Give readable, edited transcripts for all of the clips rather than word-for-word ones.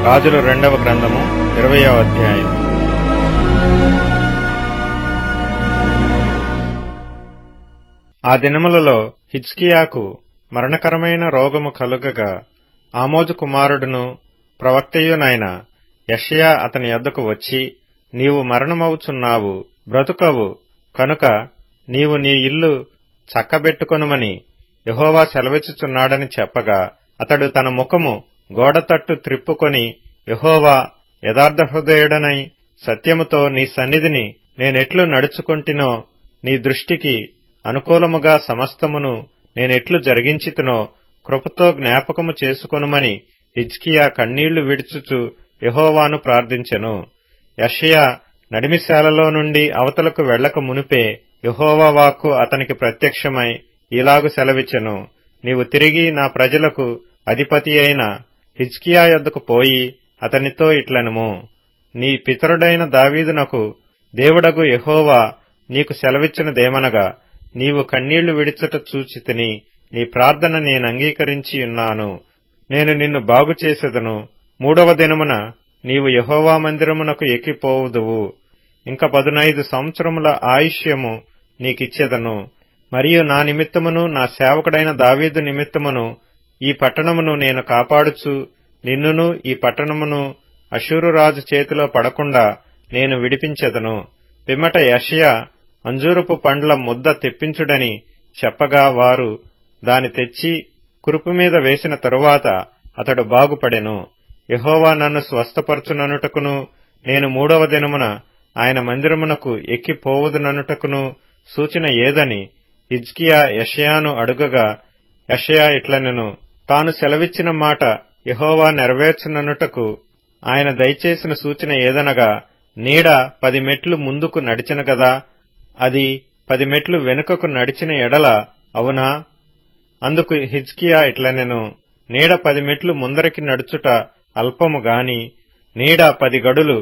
రాజుల రెండవ గ్రంథము 20వ అధ్యాయం. ఆ దినములలో హిజ్కియాకు మరణకరమైన రోగము కలుగగా ఆమోజు కుమారుడును ప్రవక్తయునైన యెషయా అతని యొద్దకు వచ్చి, నీవు మరణమవుచున్నావు, బ్రతుకవు, కనుక నీవు నీ ఇల్లు చక్కబెట్టుకొనుమని యెహోవా సెలవిచ్చుచున్నాడని చెప్పగా, అతడు తన ముఖము గోడతట్టు త్రిప్పుకొని, యెహోవా యథార్థహృదయుడనై సత్యముతో నీ సన్నిధిని నేనెట్లు నడుచుకొంటినో, నీ దృష్టికి అనుకూలముగా సమస్తమును నేనెట్లు జరిగించితినో కృపతో జ్ఞాపకము చేసుకొనుమని హిజ్కియా కన్నీళ్లు విడుచుచు యెహోవాను ప్రార్థించెను. యెషయా నడిమిశాలలో నుండి అవతలకు వెళ్లక మునిపే యెహోవా వాక్కు అతనికి ప్రత్యక్షమై ఇలాగు సెలవిచ్చెను, నీవు తిరిగి నా ప్రజలకు అధిపతి అయిన హిజ్కియా యొద్దకు పోయి అతనితో ఇట్లనుము, నీ పితరుడైన దావీదునకు దేవుడగు యెహోవా నీకు సెలవిచ్చినదేమనగా, నీవు కన్నీళ్లు విడిచుట చూచితిని, నీ ప్రార్థన నేనంగీకరించియున్నాను, నేను నిన్ను బాగుచేసెదను. 3వ దినమున నీవు యెహోవా మందిరమునకు ఎక్కిపోవుదువు. ఇంక 15 సంవత్సరముల ఆయుష్యము నీకిచ్చెదను. మరియు నా నిమిత్తమును నా సేవకుడైన దావీదు నిమిత్తమును ఈ పట్టణమును నేను కాపాడుచు నిన్నును ఈ పట్టణమును అష్షూరు రాజు చేతిలో పడకుండా నేను విడిపించెదను. పిమ్మట యెషయా అంజూరపు పండ్ల ముద్ద తెప్పించుడని చెప్పగా వారు దాని తెచ్చి కురుపు మీద వేసిన తరువాత అతడు బాగుపడెను. యెహోవా నన్ను స్వస్థపరచుననుటకును నేను 3వ దినమున ఆయన మందిరమునకు ఎక్కిపోవుదుననుటకును సూచన ఏదని హిజ్కియా యెషయాను అడుగగా, యెషయా ఇట్లనెను, తాను సెలవిచ్చిన మాట యెహోవా నెరవేర్చుననుటకు ఆయన దయచేసిన సూచన ఏదనగా, నీడ 10 మెట్లు ముందుకు నడిచిన గదా, అది 10 మెట్లు వెనుకకు నడిచిన ఎడల అవునా? అందుకు హిజ్కియా ఇట్లనెను, నీడ 10 మెట్లు ముందరికి నడుచుట అల్పము గాని నీడ 10 గడులు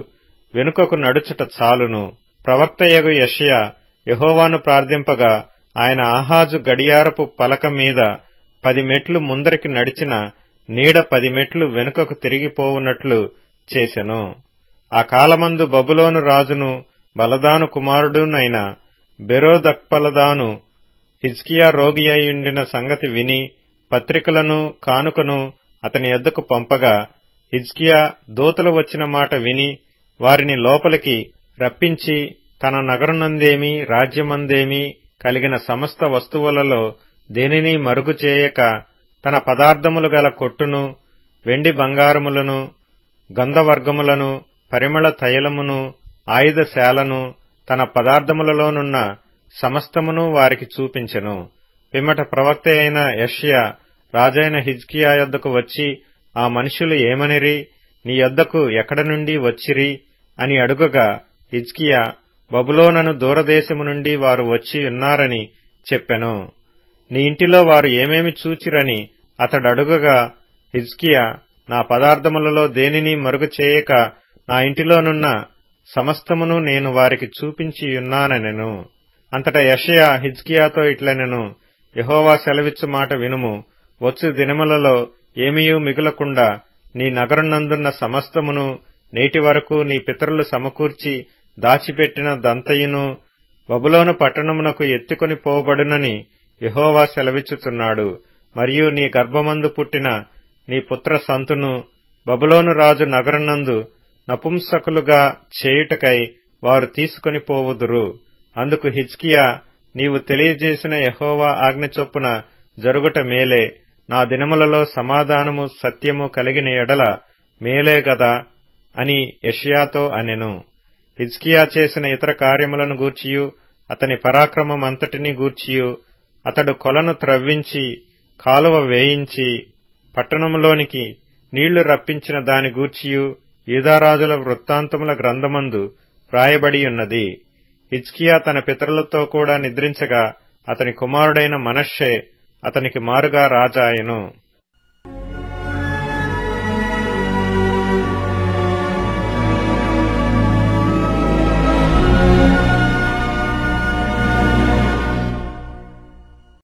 వెనుకకు నడుచుట చాలును. ప్రవక్తయగు యెషయా యెహోవాను ప్రార్థింపగా ఆయన ఆహాజు గడియారపు పలక మీద 10 మెట్లు ముందరికి నడిచిన నీడ 10 మెట్లు వెనుకకు తిరిగిపోవునట్లు చేసెను. ఆ కాలమందు బబులోను రాజును బలదాను కుమారుడునైన బెరోదక్బలదాను హిజ్కియా రోగి అయ్యుండిన సంగతి విని పత్రికలను కానుకను అతని యొద్దకు పంపగా, హిజ్కియా దూతలు వచ్చిన మాట విని వారిని లోపలికి రప్పించి తన నగరనందేమి రాజ్యమందేమి కలిగిన సమస్త వస్తువులలో దేనిని మరుగు చేయక తన పదార్థములు గల కొట్టును, వెండి బంగారములను, గంధవర్గములను, పరిమళ తైలమును, ఆయుధశాలను, తన పదార్థములలోనున్న సమస్తమును వారికి చూపించెను. పిమ్మట ప్రవక్త అయిన యెషయా రాజైన హిజ్కియా యొద్దకు వచ్చి, ఆ మనుషులు ఏమనిరి, నీ యొద్దకు ఎక్కడ నుండి వచ్చిరి అని అడుగగా, హిజ్కియా బబులోనను దూరదేశము నుండి వారు వచ్చి ఉన్నారని చెప్పెను. నీ ఇంటిలో వారు ఏమేమి చూచిరని అతడడుగగా, హిజ్కియా నా పదార్థములలో దేనిని మరుగు చేయక నా ఇంటిలోనున్న సమస్తమును నేను వారికి చూపించియున్నానెను. అంతటా యెషయా హిజ్కియాతో ఇట్లనెను, యెహోవా సెలవిచ్చు మాట వినుము, వచ్చు దినములలో ఏమీయూ మిగులకుండా నీ నగరునందున్న సమస్తమును నేటి వరకు నీ పితరులు సమకూర్చి దాచిపెట్టిన దంతయును బబులోను పట్టణమునకు ఎత్తుకొని పోబడునని యెహోవా సెలవిచ్చుచున్నాడు. మరియు నీ గర్భమందు పుట్టిన నీ పుత్ర సంతును బబులోను రాజు నగరునందు నపుంసకులుగా చేయుటకై వారు తీసుకొని పోవుదురు. అందుకు హిజ్కియా, నీవు తెలియజేసిన యెహోవా ఆజ్ఞ చొప్పున జరుగుట మేలే, నా దినములలో సమాధానము సత్యము కలిగిన ఎడల మేలే గదా అని యెషయాతో అనెను. హిజ్కియా చేసిన ఇతర కార్యములను గూర్చియు అతని పరాక్రమమంతటిని గూర్చియు, అతడు కొలను త్రవ్వించి కాలువ వేయించి పట్టణములోనికి నీళ్లు రప్పించిన దాని గూర్చియు యూదారాజుల వృత్తాంతముల గ్రంథమందు వ్రాయబడియున్నది. హిజ్కియా తన పితరులతో కూడా నిద్రించగా అతని కుమారుడైన మనష్షే అతనికి మారుగా రాజాయెను.